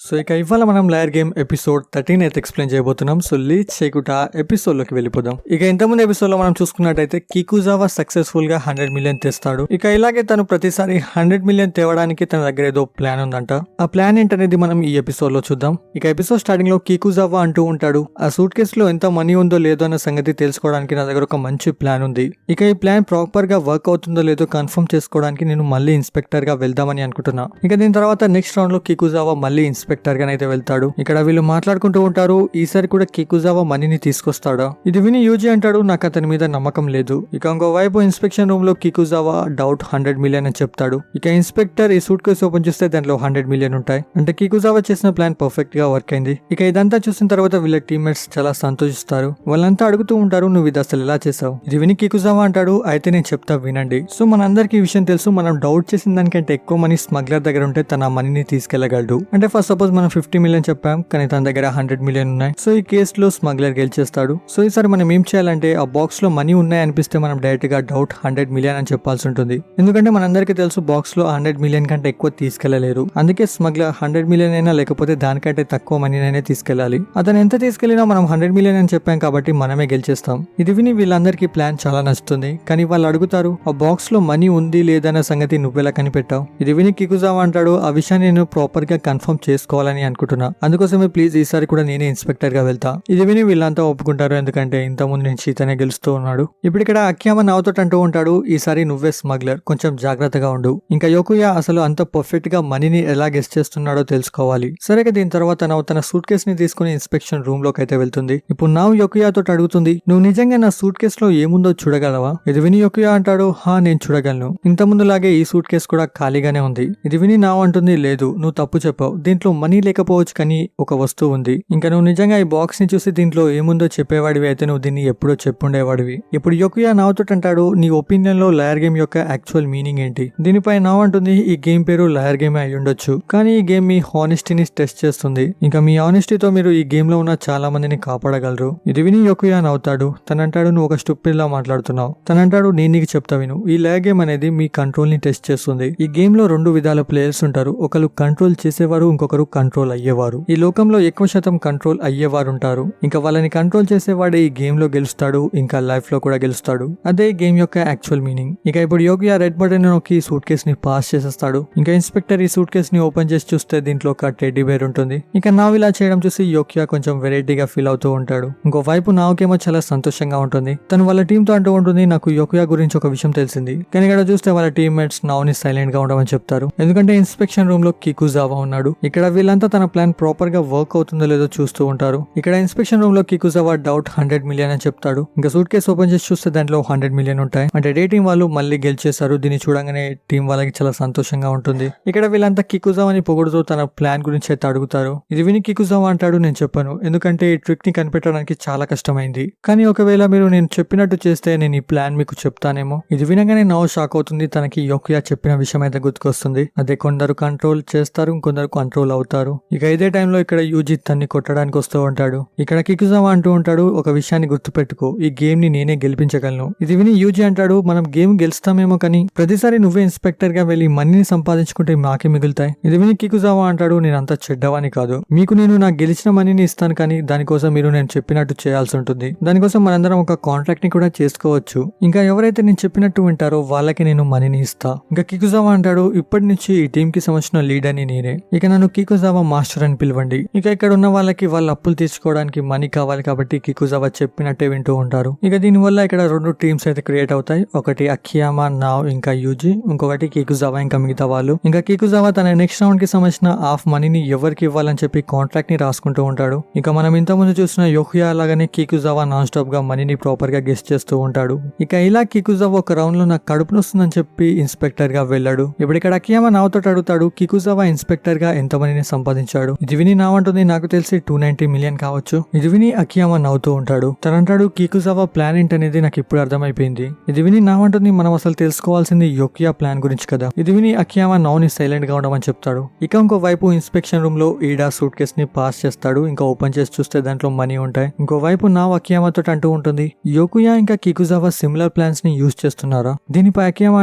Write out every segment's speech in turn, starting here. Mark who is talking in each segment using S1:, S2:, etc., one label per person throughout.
S1: So ఇక ఇవాళ మనం లయర్ గేమ్ ఎపిసోడ్ 13 అయితే ఎక్స్ప్లెయిన్ చేయబోతున్నాం. సో లీడ్ చేయకుండా ఎపిసోడ్ లోకి వెళ్ళిపోదాం. ఇక ఇంతకుముందు ఎపిసోడ్ లో మనం చూసుకున్నట్టయితే కికుజావా సక్సెస్ఫుల్ గా 100 మిలియన్ తెస్తాడు. ఇక ఇలాగే తను ప్రతిసారి 100 మిలియన్ తేవడానికి తన దగ్గర ఏదో ప్లాన్ ఉందంట. ఆ ప్లాన్ ఏంటనేది మనం ఈ ఎపిసోడ్ లో చూద్దాం. ఇక ఎపిసోడ్ స్టార్టింగ్ లో కికుజావా అంటూ ఉంటాడు, ఆ సూట్ కేస్ లో ఎంత మనీ ఉందో లేదో అన్న సంగతి తెలుసుకోవడానికి నా దగ్గర ఒక మంచి ప్లాన్ ఉంది. ఇక ఈ ప్లాన్ ప్రాపర్ గా వర్క్ అవుతుందో లేదో కన్ఫర్మ్ చేసుకోవడానికి నేను మళ్ళీ ఇన్స్పెక్టర్ గా వెళ్దామని అనుకుంటున్నా. ఇక దీని తర్వాత నెక్స్ట్ రౌండ్ లో కికుజావా మళ్ళీ ఇన్స్పెక్టర్ గానైతే వెళ్తాడు. ఇక్కడ వీళ్ళు మాట్లాడుకుంటూ ఉంటారు. ఈసారి కూడా కికుజావా మనీని తీసుకొస్తాడా? ఇది విని యూజీ అంటాడు, నాకు అతని మీద నమ్మకం లేదు. ఇక ఇంకోవైపు ఇన్స్పెక్షన్ రూమ్ లో కికుజావా డౌట్ 100 మిలియన్ అని చెప్తాడు. ఇక ఇన్స్పెక్టర్ ఈ సూట్ కేసు ఓపెన్ చేస్తే దాంట్లో 100 మిలియన్ ఉంటాయి. అంటే కికుజావా చేసిన ప్లాన్ పర్ఫెక్ట్ గా వర్క్ అయింది. ఇక ఇదంతా చూసిన తర్వాత వీళ్ళ టీమ్మేట్స్ చాలా సంతోషిస్తారు. వాళ్ళంతా అడుగుతూ ఉంటారు, నువ్వు ఇది అసలు ఎలా చేసావు? ఇది విని కికుజావా అంటాడు, అయితే నేను చెప్తా వినండి. సో మనందరికి ఈ విషయం తెలుసు, మనం డౌట్ చేసిన దానికంటే ఎక్కువ మనీ స్మగ్లర్ దగ్గర ఉంటే తన మనీని తీసుకెళ్లగలడు. అంటే ఫస్ట్ సపోజ్ మనం 50 మిలియన్ చెప్పాం, కానీ తన దగ్గర 100 మిలియన్ ఉన్నాయి. సో ఈ కేసులో స్మగ్లర్ గెలిచేస్తాడు. సో ఈసారి మనం ఏం చేయాలంటే ఆ బాక్స్ లో మనీ ఉన్నాయి అనిపిస్తే మనం డైరెక్ట్ గా డౌట్ 100 మిలియన్ అని చెప్పాల్సి ఉంటుంది. ఎందుకంటే మనందరికీ తెలుసు బాక్స్ లో 100 మిలియన్ కంటే ఎక్కువ తీసుకెళ్లలేరు. అందుకే స్మగ్లర్ 100 మిలియన్ అయినా లేకపోతే దానికంటే తక్కువ మనీనైనా తీసుకెళ్లాలి. అతను ఎంత తీసుకెళ్లినా మనం 100 మిలియన్ అని చెప్పాం కాబట్టి మనమే గెలిచేస్తాం. ఇది విని వీళ్ళందరికీ ప్లాన్ చాలా నచ్చుతుంది. కానీ వాళ్ళు అడుగుతారు, ఆ బాక్స్ లో మనీ ఉంది లేదన్న సంగతి నువ్వెలా కనిపెట్టావు? ఇది విని కికుజావా అంటాడు, ఆ విషయాన్ని నేను ప్రాపర్ గా కన్ఫర్మ్ చేసుకోవాలని అనుకుంటున్నా. అందుకోసమే ప్లీజ్ ఈసారి కూడా నేనే ఇన్స్పెక్టర్ గా వెళ్తా. ఇది విని వీళ్ళంతా ఒప్పుకుంటారు, ఎందుకంటే ఇంతకుముందు నుంచి ఇతనే గెలుస్తూ ఉన్నాడు. ఇప్పుడు ఇక్కడ అక్యామా నావతో అంటూ ఉంటాడు, ఈసారి నువ్వే స్మగ్లర్, కొంచెం జాగ్రత్తగా ఉండు. ఇంకా యోకుయా అసలు అంత పర్ఫెక్ట్ గా మనీని ఎలా గెస్ట్ చేస్తున్నాడో తెలుసుకోవాలి. సరే దీని తర్వాత నావ్ తన సూట్ కేస్ ని తీసుకుని ఇన్స్పెక్షన్ రూమ్ లోకి అయితే వెళ్తుంది. ఇప్పుడు నావ్ యోకుయాతో అడుగుతుంది, నువ్వు నిజంగా నా సూట్ కేస్ లో ఏముందో చూడగలవా? ఇది విని యోకుయా అంటాడు, హా నేను చూడగలను. ఇంత ముందులాగే ఈ సూట్ కేస్ కూడా ఖాళీగానే ఉంది. ఇది విని నావ్ అంటుంది, లేదు నువ్వు తప్పు చెప్పావు, దీంట్లో మనీ లేకపోవచ్చు కానీ ఒక వస్తువు ఉంది. ఇంకా నువ్వు నిజంగా ఈ బాక్స్ ని చూసి దీంట్లో ఏముందో చెప్పేవాడివి అయితే నువ్వు దీన్ని ఎప్పుడో చెప్పుండేవాడివి. ఇప్పుడు యోకుయా నావ్తో అంటాడు, నీ ఒపీనియన్ లో లయర్ గేమ్ యొక్క యాక్చువల్ మీనింగ్ ఏంటి? దీనిపై నావ్ అంటుంది, ఈ గేమ్ పేరు లయర్ గేమ్ అయి ఉండొచ్చు, కానీ ఈ గేమ్ మీ హానెస్టీని టెస్ట్ చేస్తుంది. ఇంకా మీ హానెస్టీతో మీరు ఈ గేమ్ లో ఉన్న చాలా మందిని కాపాడగలరు. ఇది విని యోకుయా నవ్వుతాడు. తనంటాడు, నువ్వు ఒక స్టూపిడ్ లా మాట్లాడుతున్నావు. తనంటాడు, నేను నీకు చెప్తా విను. ఈ లయర్ గేమ్ అనేది మీ కంట్రోల్ ని టెస్ట్ చేస్తుంది. ఈ గేమ్ లో 2 విధాల ప్లేయర్స్ ఉంటారు. ఒకరు కంట్రోల్ చేసేవారు, ఇంకొకరు కంట్రోల్ అయ్యేవారు. ఈ లోకంలో ఎక్కువ శాతం కంట్రోల్ అయ్యేవారు ఉంటారు. ఇంకా వాళ్ళని కంట్రోల్ చేసేవాడే ఈ గేమ్ లో గెలుస్తాడు, ఇంకా లైఫ్ లో కూడా గెలుస్తాడు. అదే గేమ్ యొక్క యాక్చువల్ మీనింగ్. ఇక ఇప్పుడు యోగియా రెడ్ బటన్ నొక్కి సూట్ కేస్ ని పాస్ చేసేస్తాడు. ఇంకా ఇన్స్పెక్టర్ ఈ సూట్ కేస్ ని ఓపెన్ చేసి చూస్తే దీంట్లో ఒక టెడ్డీ బేర్ ఉంటుంది. ఇంకా నావ్ ఇలా చేయడం చూసి యోకియా కొంచెం వెరైటీగా ఫీల్ అవుతూ ఉంటాడు. ఇంకోవైపు నావ్కేమో చాలా సంతోషంగా ఉంటుంది. తను వాళ్ళ టీమ్ తో అంటూ ఉంటుంది, నాకు యోకియా గురించి ఒక విషయం తెలిసింది. కానీ ఇక్కడ చూస్తే వాళ్ళ టీమ్మేట్స్ నావ్ ని సైలెంట్ గా ఉండమని చెప్తారు. ఎందుకంటే ఇన్స్పెక్షన్ రూమ్ లో కికుజావా ఉన్నాడు. ఇక్కడ వీళ్ళంతా తన ప్లాన్ ప్రాపర్ గా వర్క్ అవుతుందో లేదో చూస్తూ ఉంటారు. ఇక్కడ ఇన్స్పెక్షన్ రూమ్ లో కికుజావా డౌట్ 100 మిలియన్ అని చెప్తాడు. ఇంకా సూట్ కేసు ఓపెన్ చేసి చూస్తే దాంట్లో 100 మిలియన్ ఉంటాయి. అంటే డే టీం వాళ్ళు మళ్ళీ గెలిచేశారు. దీన్ని చూడగానే టీం వాళ్ళకి చాలా సంతోషంగా ఉంటుంది. ఇక్కడ వీళ్ళంతా కికుజావాని పొగుడుతూ తన ప్లాన్ గురించి అయితే అడుగుతారు. ఇది విని కికుజావా అంటాడు, నేను చెప్పను, ఎందుకంటే ఈ ట్రిక్ ని కనిపెట్టడానికి చాలా కష్టమైంది. కానీ ఒకవేళ మీరు నేను చెప్పినట్టు చేస్తే నేను ఈ ప్లాన్ మీకు చెప్తానేమో. ఇది వినగానే నావ్ షాక్ అవుతుంది. తనకి యోకియా చెప్పిన విషయం అయితే గుర్తుకొస్తుంది. అదే కొందరు కంట్రోల్ చేస్తారు, ఇంకొందరు కంట్రోల్ అవుతారు. ఇక ఇదే టైంలో ఇక్కడ యూజీ తన్ని కొట్టడానికి వస్తూ ఉంటాడు. ఇక్కడ కికుజావా అంటూ ఉంటాడు, ఒక విషయాన్ని గుర్తుపెట్టుకో, ఈ గేమ్ ని నేనే గెలిపించగలను. ఇది విని యూజీ అంటాడు, మనం గేమ్ గెలుస్తామేమో కానీ ప్రతిసారి నువ్వే ఇన్స్పెక్టర్ గా వెళ్లి మనీని సంపాదించుకుంటే మాకే మిగులుతాయి. ఇది విని కికుజావా అంటాడు, నేను అంత చెడ్డవాని కాదు, మీకు నేను నాకు గెలిచిన మనీని ఇస్తాను, కానీ దానికోసం మీరు నేను చెప్పినట్టు చేయాల్సి ఉంటుంది. దానికోసం మనందరం ఒక కాంట్రాక్ట్ ని కూడా చేసుకోవచ్చు. ఇంకా ఎవరైతే నేను చెప్పినట్టు వింటారో వాళ్ళకి నేను మనీని ఇస్తా. ఇంకా కికుజావా అంటాడు, ఇప్పటి నుంచి ఈ టీం కి సంబంధించిన లీడర్ ని నేనే. ఇక నన్ను కికుజావా మాస్టర్ అని పిలవండి. ఇక ఇక్కడ ఉన్న వాళ్ళకి వాళ్ళ అప్పులు తీర్చుకోవడానికి మనీ కావాలి కాబట్టి కికుజావా చెప్పినట్టే వింటూ ఉంటారు. ఇక దీని వల్ల ఇక్కడ 2 టీమ్స్ అయితే క్రియేట్ అవుతాయి. ఒకటి అకియామా, నావ్ ఇంకా యూజీ, ఇంకొకటి కికుజావా ఇంకా మిగతా వాళ్ళు. ఇంకా కికుజావా తన నెక్స్ట్ రౌండ్ కి సంబంధించిన హాఫ్ మనీని ఎవరికి ఇవ్వాలని చెప్పి కాంట్రాక్ట్ ని రాసుకుంటూ ఉంటాడు. ఇక మనం ఇంతకుముందు చూసిన యోకియా లాగానే కికుజావా నాన్ స్టాప్ గా మనీని ప్రాపర్ గా గెస్ట్ చేస్తూ ఉంటాడు. ఇక ఇలా కికుజావా ఒక రౌండ్ లో నాకు కడుపు నొస్తుందని చెప్పి ఇన్స్పెక్టర్ గా వెళ్ళాడు. ఇప్పుడు ఇక్కడ అకియామా నావ్తో అడుగుతాడు, కికుజావా ఇన్స్పెక్టర్ గా ఎంత మనీని సంపాదించాడు? ఇది విని నావ్ అంటుంది, నాకు తెలిసి 290 మిలియన్ కావచ్చు. ఇది విని అకియామా నవ్వుతూ ఉంటాడు. తనంటాడు, కికుజావా ప్లాన్ ఏంటనేది నాకు ఇప్పుడు అర్థమైపోయింది. ఇది విని నావ్ అంటుంది, మనం అసలు తెలుసుకోవాల్సింది యోకియా ప్లాన్ గురించి కదా. ఇది విని అకియామా నావ్ ని సైలెంట్ గా ఉండమని చెప్తాడు. ఇక ఇంకోవైపు ఇన్స్పెక్షన్ రూమ్ లో ఈడా సూట్ కేస్ ని పాస్ చేస్తాడు. ఇంకా ఓపెన్ చేసి చూస్తే దాంట్లో మనీ ఉంటాయి. ఇంకోవైపు నావ్ అకియామాతో అంటూ ఉంటుంది, యోకియా ఇంకా కికుజావా సిమిలర్ ప్లాన్స్ ని యూజ్ చేస్తున్నారా? దీనిపై అకియామా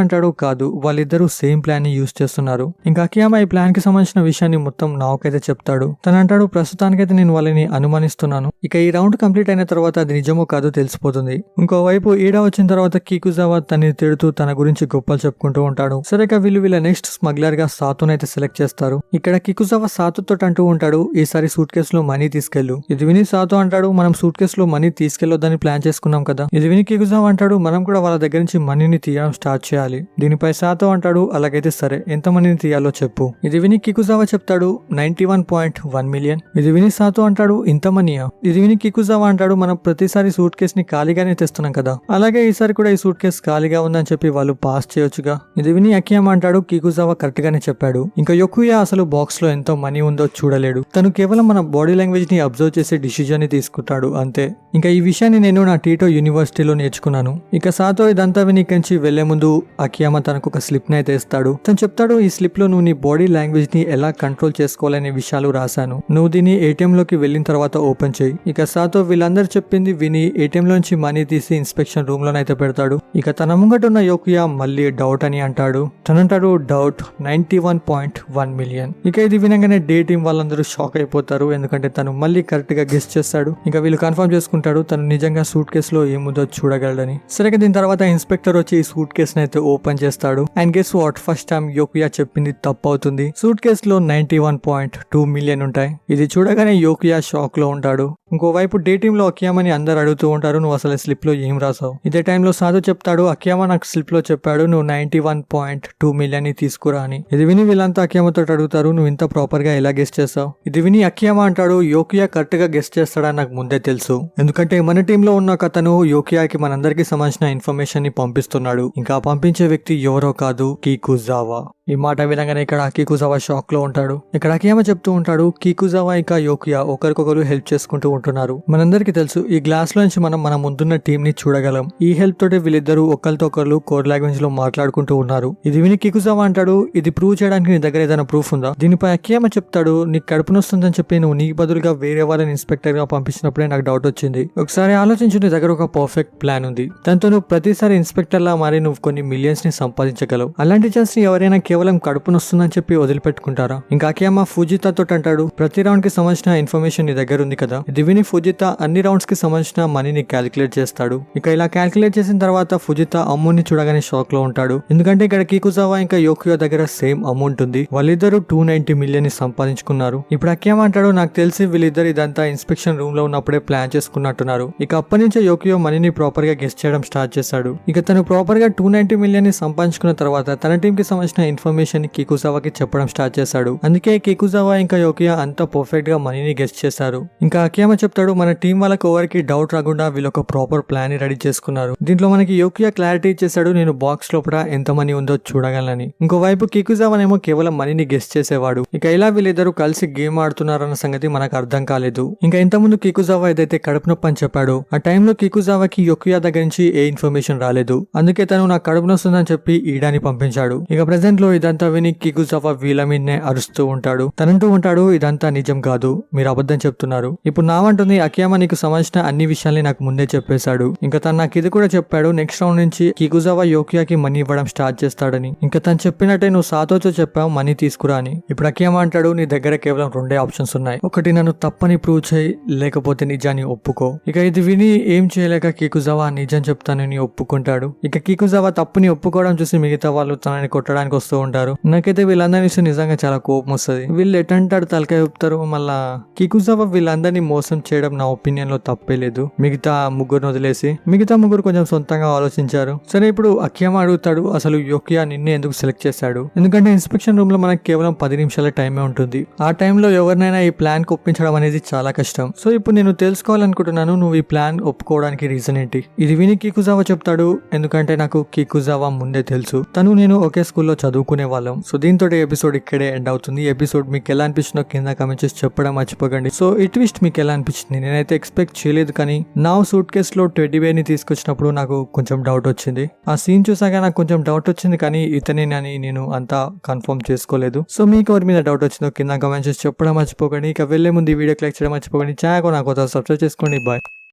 S1: అంటాడు, కాదు, వాళ్ళిద్దరూ సేమ్ ప్లాన్ ని యూజ్ చేస్తున్నారు. ఇంకా అకియామా ఈ ప్లాన్ కి సంబంధించిన విషయాన్ని మొత్తం నాకైతే చెప్తాడు. తను అంటాడు ప్రస్తుతానికైతే నేను వాళ్ళని అనుమానిస్తున్నాను. ఇక ఈ రౌండ్ కంప్లీట్ అయిన తర్వాత అది నిజమో కాదో తెలిసిపోతుంది. ఇంకోవైపు ఈడా వచ్చిన తర్వాత కికుజావా తనని తిడుతూ తన గురించి గొప్పలు చెప్పుకుంటూ ఉంటాడు. సరే ఇక వీళ్ళ నెక్స్ట్ స్మగ్లర్ గా సాతోనైతే సెలెక్ట్ చేస్తారు. ఇక్కడ కికుజావా సాతోతో అంటూ ఉంటాడు ఈసారి సూట్ కేసు లో మనీ తీసుకెళ్ళు. ఇది విని సాతో అంటాడు మనం సూట్ కేసు లో మనీ తీసుకెళ్లొద్దని ప్లాన్ చేసుకున్నాం కదా. ఇది విని కికుజావా అంటాడు మనం కూడా వాళ్ళ దగ్గర నుంచి మనీని తీయడం స్టార్ట్ చేయాలి. దీనిపై సాతో అంటాడు అలాగైతే సరే ఎంత మనీని తీయాలో చెప్పు. ఇది విని కికుజావా చెప్తాడు 91.1 మిలియన్. ఇది విని సాతో అంటాడు ఇంత మనీయా. ఇది విని కికుజావా అంటాడు మనం ప్రతిసారి సూట్ కేసు ని ఖాళీగానే తెస్తున్నాం కదా, అలాగే ఈసారి కూడా ఈ సూట్ కేసు ఖాళీగా ఉందని చెప్పి వాళ్ళు పాస్ చేయొచ్చుగా. ఇది విని అకియామా అంటాడు కికుజావా కరెక్ట్ గానే చెప్పాడు. ఇంకా యొకుయా అసలు బాక్స్ లో ఎంతో మనీ ఉందో చూడలేడు. తను కేవలం మన బాడీ లాంగ్వేజ్ ని అబ్జర్వ్ చేసే డిసిజన్ ని తీసుకుంటాడు అంతే. ఇంకా ఈ విషయాన్ని నేను నా టీటో యూనివర్సిటీలో నేర్చుకున్నాను. ఇక సాతో ఇదంతా విని ఇక్కడి నుంచి వెళ్లే ముందు అకియామా తనకు ఒక స్లిప్ ని అయితే ఇస్తాడు. తను చెప్తాడు ఈ స్లిప్ లో నువ్వు నీ బాడీ లాంగ్వేజ్ ని ఎలా కంట్రోల్ చేసుకోవాలనే విషయాలు రాశాను. నువ్వు దీన్ని ఏటీఎం లోకి వెళ్ళిన తర్వాత ఓపెన్ చేయి. ఇక సాతో వీళ్ళందరూ చెప్పింది విని ఏటీఎం లోంచి మనీ తీసి ఇన్స్పెక్షన్ రూమ్ లోనైతే పెడతాడు. ఇక తన ముంగట ఉన్న యొకుయా మళ్ళీ డౌట్ అని అంటాడు. తనంటాడు డౌట్ 91.1 మిలియన్. ఇక ఇది వినగానే డే టీమ్ వాళ్ళందరూ షాక్ అయిపోతారు. ఎందుకంటే తను మళ్ళీ కరెక్ట్ గా గెస్ చేస్తాడు. ఇంకా వీళ్ళు కన్ఫర్మ్ చేసుకుంటాడు తను నిజంగా సూట్ కేసు లో ఏముందో చూడగలడని. సరే దీని తర్వాత ఇన్స్పెక్టర్ వచ్చి ఈ సూట్ కేసు అయితే ఓపెన్ చేస్తాడు. And guess what first time యొకుయా చెప్పింది తప్పు అవుతుంది. సూట్ కేసు లో 91.2 మిలియన్ ఉంటాయి. ఇది చూడగానే యొకుయా షాక్ లో ఉంటాడు. ఇంకోవైపు డే టీమ్ లో అకియామాని అందరు అడుగుతూ ఉంటారు నువ్వు అసలు స్లిప్ లో ఏం రాసావు. ఇదే టైంలో సాధు చెప్తాడు అకియామా నాకు స్లిప్ లో చెప్పాడు నువ్వు 91.2 మిలియన్ ని తీసుకురా అని. ఇది విని వీళ్ళంతా అకియామాతో అడుగుతారు నువ్వు ఇంత ప్రాపర్ గా ఎలా గెస్ట్ చేస్తావు. ఇది విని అకియామా అంటాడు యొకుయా కరెక్ట్ గా గెస్ట్ చేస్తాడని నాకు ముందే తెలుసు. ఎందుకంటే మన టీమ్ లో ఉన్న అతను యొకుయాకి మనందరికి సంబంధించిన ఇన్ఫర్మేషన్ ని పంపిస్తున్నాడు. ఇంకా పంపించే వ్యక్తి ఎవరో కాదు కికుజావా. ఈ మాట వినగానే ఇక్కడ కికుజావా షాక్ లో ఉంటాడు. ఇక్కడ అకియామా చెప్తూ ఉంటాడు కికుజావా ఇంకా యొకుయా ఒకరికొకరు హెల్ప్ చేసుకుంటూ ఉంటున్నారు. మనందరికి తెలుసు ఈ గ్లాస్ లోంచి మనం మన ముందున్న టీమ్ ని చూడగలం. ఈ హెల్ప్ తోటి వీళ్ళిద్దరూ ఒకరితో ఒకరు కోడ్ లాంగ్వేజ్ లో మాట్లాడుకుంటూ ఉన్నారు. ఇది విని కికుజావా అంటాడు ఇది ప్రూవ్ చేయడానికి నీ దగ్గర ఏదైనా ప్రూఫ్ ఉందా. దీనిపై అకియామా చెప్తాడు నీకు కడుపు నొస్తుందని చెప్పి నువ్వు నీకు బదులుగా వేరే వాళ్ళని ఇన్స్పెక్టర్ గా పంపించినప్పుడే నాకు డౌట్ వచ్చింది. ఒకసారి ఆలోచించు నీ దగ్గర ఒక పర్ఫెక్ట్ ప్లాన్ ఉంది. దాంతో నువ్వు ప్రతిసారి ఇన్స్పెక్టర్ లా మారి నువ్వు కొన్ని మిలియన్స్ ని సంపాదించగలవు. అలాంటి ఛాన్స్ ని ఎవరైనా కేవలం కడుపు నొస్తుందని చెప్పి వదిలిపెట్టుకుంటారా. ఇంకా అకియామా ఫుజితా తోటి అంటాడు ప్రతి రౌండ్ కి సంబంధించిన ఇన్ఫర్మేషన్ నీ దగ్గర ఉంది కదా. ఇది విని ఫుజితా అన్ని రౌండ్స్ కి సంబంధించిన మనీని క్యాలిక్యులేట్ చేస్తాడు. ఇక ఇలా క్యాలిక్యులేట్ చేసిన తర్వాత ఫుజితా అమౌంట్ ని చూడగానే షాక్ లో ఉంటాడు. ఎందుకంటే ఇక్కడ కికుజావా ఇంకా యొకుయా దగ్గర సేమ్ అమౌంట్ ఉంది. వాళ్ళిద్దరూ 290 మిలియన్ ని సంపాదించుకున్నారు. ఇప్పుడు అకియామా అంటాడు నాకు తెలిసి వీళ్ళిద్దరు ఇదంతా ఇన్స్పెక్షన్ రూమ్ లో ఉన్నప్పుడే ప్లాన్ చేసుకున్నట్టున్నారు. ఇక అప్పటి నుంచే యొకుయా మనీని ప్రాపర్ గా గెస్ట్ చేయడం స్టార్ట్ చేశాడు. ఇక తను ప్రాపర్ గా 290 మిలియన్ ని సంపాదించుకున్న తర్వాత తన టీం కి సంబంధించిన ఇన్ఫర్మేషన్ కికుజావాకి చెప్పడం స్టార్ట్ చేశాడు. అందుకే కికుజావా ఇంకా యొకుయా అంత పర్ఫెక్ట్ గా మనీని గెస్ట్ చేశారు. ఇంకా అకియామా చెప్తాడు మన టీం వాళ్ళకి ఎవరికి డౌట్ రాకుండా వీళ్ళు ఒక ప్రాపర్ ప్లాన్ ని రెడీ చేసుకున్నారు. దీంట్లో మనకి యొకుయా క్లారిటీ ఇచ్చేసాడు నేను బాక్స్ లోపల ఎంత మనీ ఉందో చూడగలనని. ఇంకోవైపు కికుజావానేమో కేవలం మనీని గెస్ట్ చేసేవాడు. ఇక ఇలా వీళ్ళిద్దరూ కలిసి గేమ్ ఆడుతున్నారన్న సంగతి మనకు అర్థం కాలేదు. ఇంకా ఇంతకుముందు కికుజావా ఏదైతే కడుపు నొప్పి అని చెప్పాడో ఆ టైంలో కికుజావాకి యొకుయా దగ్గర నుంచి ఏ ఇన్ఫర్మేషన్ రాలేదు. అందుకే తను నాకు కడుపు నొస్తుందని చెప్పి ఈడాని పంపించాడు. ఇక ప్రెసెంట్ లో ఇదంతా విని కికుజావా వీళ్ళ మీదనే అరుస్తూ ఉంటాడు. తనంటూ ఉంటాడు ఇదంతా నిజం కాదు మీరు అబద్ధం చెప్తున్నారు. ఇప్పుడు నావంటుంది అకియామా నీకు సంబంధించిన అన్ని విషయాల్ని నాకు ముందే చెప్పేశాడు. ఇంకా తను నాకు ఇది కూడా చెప్పాడు నెక్స్ట్ రౌండ్ నుంచి కికుజావా యొకుయాకి మనీ ఇవ్వడం స్టార్ట్ చేస్తాడని. ఇంకా తను చెప్పినట్టే నువ్వు సాతోతో చెప్పావు మనీ తీసుకురా అని. ఇప్పుడు అకియామా అంటాడు నీ దగ్గర కేవలం రెండే ఆప్షన్స్ ఉన్నాయి. ఒకటి నన్ను తప్పని ప్రూవ్ చేయి లేకపోతే నిజాన్ని ఒప్పుకో. ఇక ఇది విని ఏం చేయలేక కికుజావా నిజం చెప్తానని ఒప్పుకుంటాడు. ఇక కికుజావా తప్పుని ఒప్పుకోవడం చూసి మిగతా వాళ్ళు తనని కొట్టడానికి వస్తూ ఉంటారు. నాకైతే వీళ్ళందరినీ నిజంగా చాలా కోపం వస్తుంది. వీళ్ళు ఎటంటాడు తలకాయ చెప్తారు. మళ్ళా కికుజావా వీళ్ళందరినీ మోసం చేయడం నా ఒపీనియన్ లో తప్పే లేదు. మిగతా ముగ్గురు వదిలేసి మిగతా ముగ్గురు కొంచెం సొంతంగా ఆలోచించారు. సరే ఇప్పుడు అకియామా అడుగుతాడు అసలు యొకుయా నిన్నే ఎందుకు సెలెక్ట్ చేశాడు. ఎందుకంటే ఇన్స్పెక్షన్ రూమ్ లో మనకి కేవలం 10 నిమిషాల టైమే ఉంటుంది. ఆ టైంలో ఎవరినైనా ఈ ప్లాన్ కి ఒప్పించడం అనేది చాలా కష్టం. సో ఇప్పుడు నేను తెలుసుకోవాలనుకుంటున్నాను నువ్వు ఈ ప్లాన్ ఒప్పుకోవడానికి రీజన్ ఏంటి. ఇది విని కికుజావా చెప్తాడు ఎందుకంటే నాకు కికుజావా ముందే తెలుసు. తను నేను ఒకే స్కూల్లో చదువుకునే వాళ్ళం. సో దీంతో ఎపిసోడ్ ఇక్కడే ఎండ్ అవుతుంది. ఈ ఎపిసోడ్ మీకు ఎలా అనిపించిందో కింద కామెంట్ చేసి చెప్పడం మర్చిపోకండి. సో ఈ ట్విస్ట్ మీకు ఎలా అనిపించింది. నేనైతే ఎక్స్పెక్ట్ చేయలేదు కానీ నా సూట్ కేస్ లో టెడ్డీ బేర్ ని తీసుకొచ్చినప్పుడు నాకు కొంచెం డౌట్ వచ్చింది. ఆ సీన్ చూసాక నాకు కొంచెం డౌట్ వచ్చింది కానీ ఇతనేనని నేను అంతా కన్ఫర్మ్ చేసుకోలేదు. సో మీకు ఎవరి మీద డౌట్ వచ్చిందో కింద కామెంట్ చేసి చెప్పడం మర్చిపోకండి. ఇక వెళ్లే ముందు ఈ వీడియోకి లైక్ చేయడం మర్చిపోకండి. ఛానల్ నాకు సబ్స్క్రైబ్ చేసుకోండి. బాయ్.